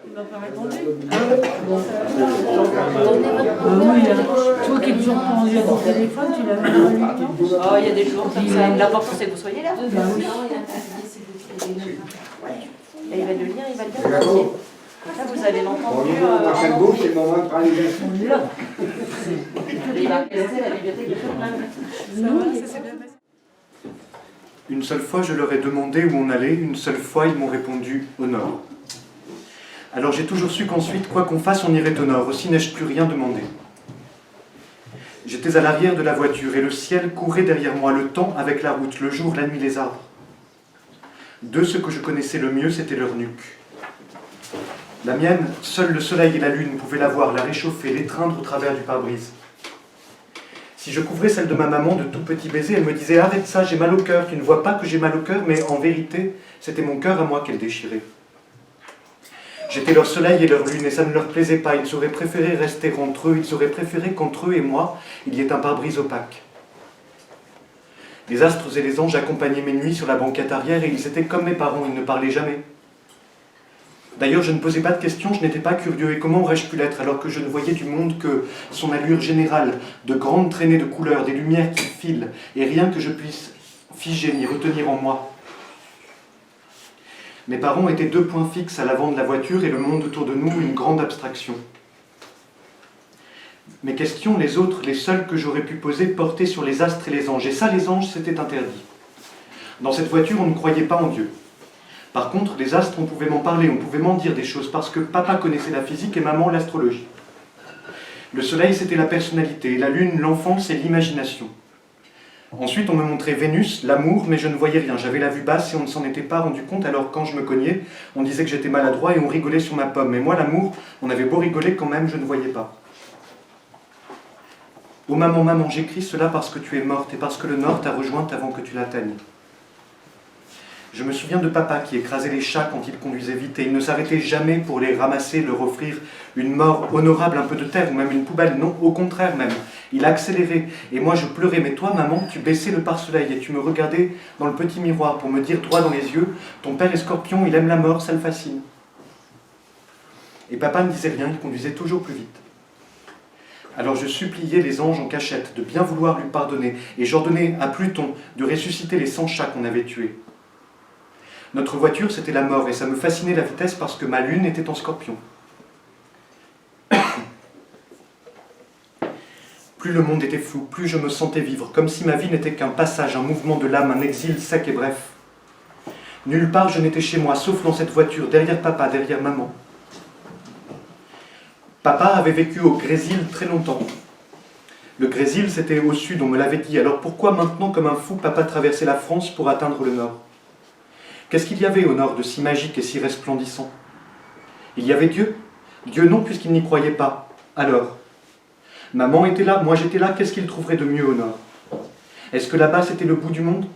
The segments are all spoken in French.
Il m'a pas répondu. Oui, toi qui es toujours pendu à ton téléphone, tu l'as même pas eu le temps. Oh, il y a des jours comme ça. L'important c'est que vous soyez là. Bah oui. Et il va le lire, il va le dire entier. Comme ça, vous allez l'entendre mieux. C'est le moment de parler de On est là. Il va rester à la bibliothèque de Fernand. Ça s'est bien passé. Une seule fois, je leur ai demandé où on allait. Une seule fois, ils m'ont répondu au nord. Alors j'ai toujours su qu'ensuite, quoi qu'on fasse, on irait au nord. Aussi n'ai-je plus rien demandé. J'étais à l'arrière de la voiture et le ciel courait derrière moi, le temps avec la route, le jour, la nuit, les arbres. De ce que je connaissais le mieux, c'était leur nuque. La mienne, seul le soleil et la lune pouvaient la voir, la réchauffer, l'étreindre au travers du pare-brise. Si je couvrais celle de ma maman de tout petits baisers, elle me disait « Arrête ça, j'ai mal au cœur, tu ne vois pas que j'ai mal au cœur », mais en vérité, c'était mon cœur à moi qu'elle déchirait. J'étais leur soleil et leur lune, et ça ne leur plaisait pas. Ils auraient préféré rester entre eux, ils auraient préféré qu'entre eux et moi, il y ait un pare-brise opaque. Les astres et les anges accompagnaient mes nuits sur la banquette arrière, et ils étaient comme mes parents, ils ne parlaient jamais. D'ailleurs, je ne posais pas de questions, je n'étais pas curieux, et comment aurais-je pu l'être alors que je ne voyais du monde que son allure générale, de grandes traînées de couleurs, des lumières qui filent, et rien que je puisse figer ni retenir en moi. Mes parents étaient deux points fixes à l'avant de la voiture et le monde autour de nous une grande abstraction. Mes questions, les autres, les seules que j'aurais pu poser, portaient sur les astres et les anges. Et ça, les anges, c'était interdit. Dans cette voiture, on ne croyait pas en Dieu. Par contre, les astres, on pouvait m'en parler, on pouvait m'en dire des choses, parce que papa connaissait la physique et maman l'astrologie. Le soleil, c'était la personnalité, la lune, l'enfance et l'imagination. Ensuite, on me montrait Vénus, l'amour, mais je ne voyais rien. J'avais la vue basse et on ne s'en était pas rendu compte, alors quand je me cognais, on disait que j'étais maladroit et on rigolait sur ma pomme. Mais moi, l'amour, on avait beau rigoler, quand même, je ne voyais pas. Oh maman, maman, j'écris cela parce que tu es morte et parce que le Nord t'a rejointe avant que tu l'atteignes. Je me souviens de papa qui écrasait les chats quand il conduisait vite et il ne s'arrêtait jamais pour les ramasser, leur offrir une mort honorable, un peu de terre ou même une poubelle. Non, au contraire même. Il accélérait et moi je pleurais. Mais toi, maman, tu baissais le pare-soleil et tu me regardais dans le petit miroir pour me dire droit dans les yeux « Ton père est scorpion, il aime la mort, ça le fascine. » Et papa ne disait rien, il conduisait toujours plus vite. Alors je suppliais les anges en cachette de bien vouloir lui pardonner et j'ordonnais à Pluton de ressusciter les 100 chats qu'on avait tués. Notre voiture, c'était la mort, et ça me fascinait la vitesse parce que ma lune était en scorpion. Plus le monde était flou, plus je me sentais vivre, comme si ma vie n'était qu'un passage, un mouvement de l'âme, un exil sec et bref. Nulle part je n'étais chez moi, sauf dans cette voiture, derrière papa, derrière maman. Papa avait vécu au Brésil très longtemps. Le Brésil, c'était au sud, on me l'avait dit. Alors pourquoi maintenant, comme un fou, papa traversait la France pour atteindre le nord? Qu'est-ce qu'il y avait au nord de si magique et si resplendissant? Il y avait Dieu? Dieu non, puisqu'il n'y croyait pas. Alors, maman était là, moi j'étais là, qu'est-ce qu'il trouverait de mieux au nord? Est-ce que là-bas c'était le bout du monde?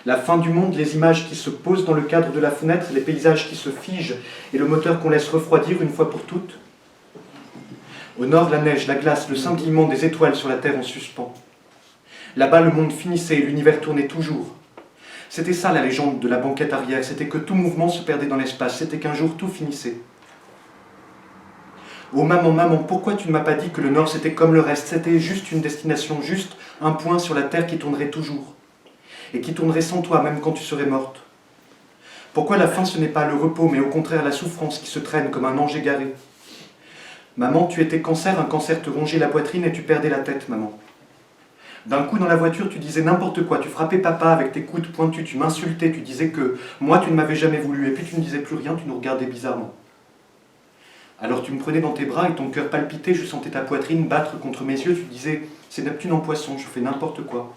La fin du monde, les images qui se posent dans le cadre de la fenêtre, les paysages qui se figent et le moteur qu'on laisse refroidir une fois pour toutes? Au nord, la neige, la glace, le scintillement des étoiles sur la terre en suspens. Là-bas, le monde finissait et l'univers tournait toujours. C'était ça la légende de la banquette arrière, c'était que tout mouvement se perdait dans l'espace, c'était qu'un jour tout finissait. Oh maman, maman, pourquoi tu ne m'as pas dit que le Nord c'était comme le reste, c'était juste une destination, juste un point sur la terre qui tournerait toujours, et qui tournerait sans toi même quand tu serais morte? Pourquoi la fin ce n'est pas le repos, mais au contraire la souffrance qui se traîne comme un ange égaré? Maman, tu étais cancer, un cancer te rongeait la poitrine et tu perdais la tête, maman. D'un coup, dans la voiture, tu disais n'importe quoi, tu frappais papa avec tes coudes pointus, tu m'insultais, tu disais que moi, tu ne m'avais jamais voulu, et puis tu ne disais plus rien, tu nous regardais bizarrement. Alors tu me prenais dans tes bras et ton cœur palpitait, je sentais ta poitrine battre contre mes yeux, tu disais « c'est Neptune en poisson, je fais n'importe quoi ».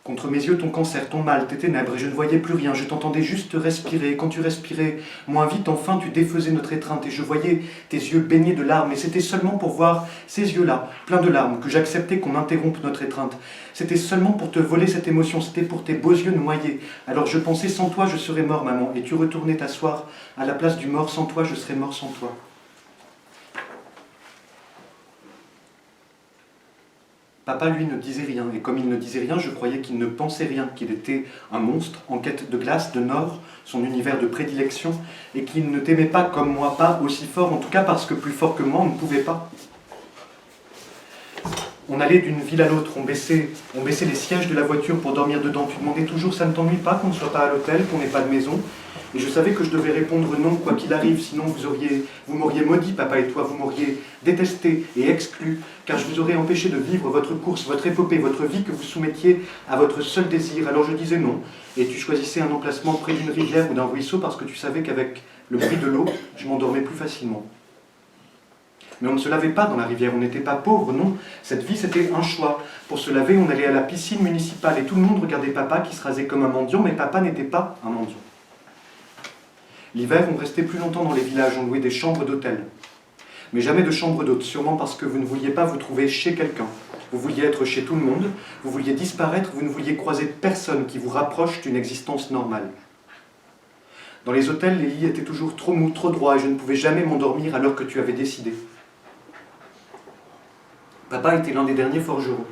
Contre mes yeux, ton cancer, ton mal, tes ténèbres, et je ne voyais plus rien, je t'entendais juste respirer, et quand tu respirais moins vite, enfin, tu défaisais notre étreinte, et je voyais tes yeux baignés de larmes, et c'était seulement pour voir ces yeux-là, pleins de larmes, que j'acceptais qu'on interrompe notre étreinte. C'était seulement pour te voler cette émotion, c'était pour tes beaux yeux noyés. Alors je pensais, sans toi, je serais mort, maman, et tu retournais t'asseoir à la place du mort, sans toi, je serais mort sans toi. Papa, lui, ne disait rien, et comme il ne disait rien, je croyais qu'il ne pensait rien, qu'il était un monstre en quête de glace, de nord, son univers de prédilection, et qu'il ne t'aimait pas comme moi, pas aussi fort, en tout cas parce que plus fort que moi, on ne pouvait pas. On allait d'une ville à l'autre, on baissait les sièges de la voiture pour dormir dedans. Tu demandais toujours, ça ne t'ennuie pas qu'on ne soit pas à l'hôtel, qu'on n'ait pas de maison? Et je savais que je devais répondre non, quoi qu'il arrive, sinon vous m'auriez maudit, papa et toi, vous m'auriez détesté et exclu, car je vous aurais empêché de vivre votre course, votre épopée, votre vie que vous soumettiez à votre seul désir. Alors je disais non, et tu choisissais un emplacement près d'une rivière ou d'un ruisseau parce que tu savais qu'avec le bruit de l'eau, je m'endormais plus facilement. Mais on ne se lavait pas dans la rivière, on n'était pas pauvres, non. Cette vie, c'était un choix. Pour se laver, on allait à la piscine municipale et tout le monde regardait papa qui se rasait comme un mendiant, mais papa n'était pas un mendiant. L'hiver, on restait plus longtemps dans les villages, on louait des chambres d'hôtel. Mais jamais de chambre d'hôte, sûrement parce que vous ne vouliez pas vous trouver chez quelqu'un. Vous vouliez être chez tout le monde, vous vouliez disparaître, vous ne vouliez croiser personne qui vous rapproche d'une existence normale. Dans les hôtels, les lits étaient toujours trop mous, trop droits, et je ne pouvais jamais m'endormir alors que tu avais décidé. Papa était l'un des derniers forgerons.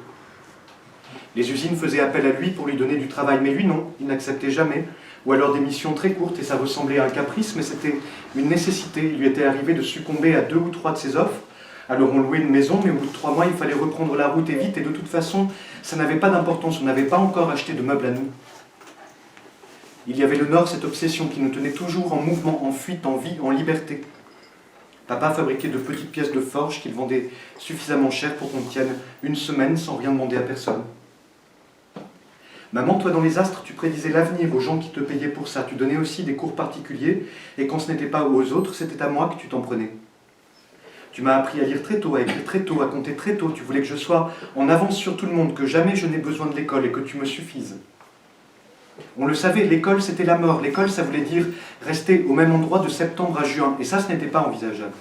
Les usines faisaient appel à lui pour lui donner du travail, mais lui non, il n'acceptait jamais. Ou alors des missions très courtes, et ça ressemblait à un caprice, mais c'était une nécessité. Il lui était arrivé de succomber à 2 ou 3 de ses offres. Alors on louait une maison, mais au bout de 3 mois, il fallait reprendre la route et vite, et de toute façon, ça n'avait pas d'importance, on n'avait pas encore acheté de meubles à nous. Il y avait le Nord, cette obsession qui nous tenait toujours en mouvement, en fuite, en vie, en liberté. Papa fabriquait de petites pièces de forge qu'il vendait suffisamment cher pour qu'on tienne une semaine sans rien demander à personne. Maman, toi dans les astres, tu prédisais l'avenir aux gens qui te payaient pour ça. Tu donnais aussi des cours particuliers, et quand ce n'était pas aux autres, c'était à moi que tu t'en prenais. Tu m'as appris à lire très tôt, à écrire très tôt, à compter très tôt. Tu voulais que je sois en avance sur tout le monde, que jamais je n'ai besoin de l'école et que tu me suffises. On le savait, l'école c'était la mort. L'école ça voulait dire rester au même endroit de septembre à juin. Et ça, ce n'était pas envisageable.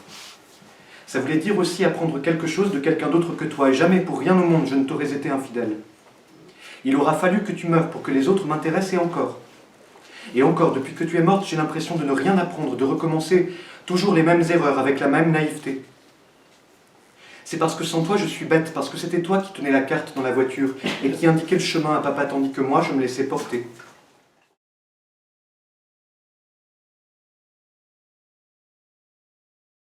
Ça voulait dire aussi apprendre quelque chose de quelqu'un d'autre que toi. Et jamais pour rien au monde je ne t'aurais été infidèle. Il aura fallu que tu meures pour que les autres m'intéressent et encore. Et encore, depuis que tu es morte, j'ai l'impression de ne rien apprendre, de recommencer toujours les mêmes erreurs avec la même naïveté. C'est parce que sans toi je suis bête, parce que c'était toi qui tenais la carte dans la voiture et qui indiquait le chemin à papa tandis que moi je me laissais porter.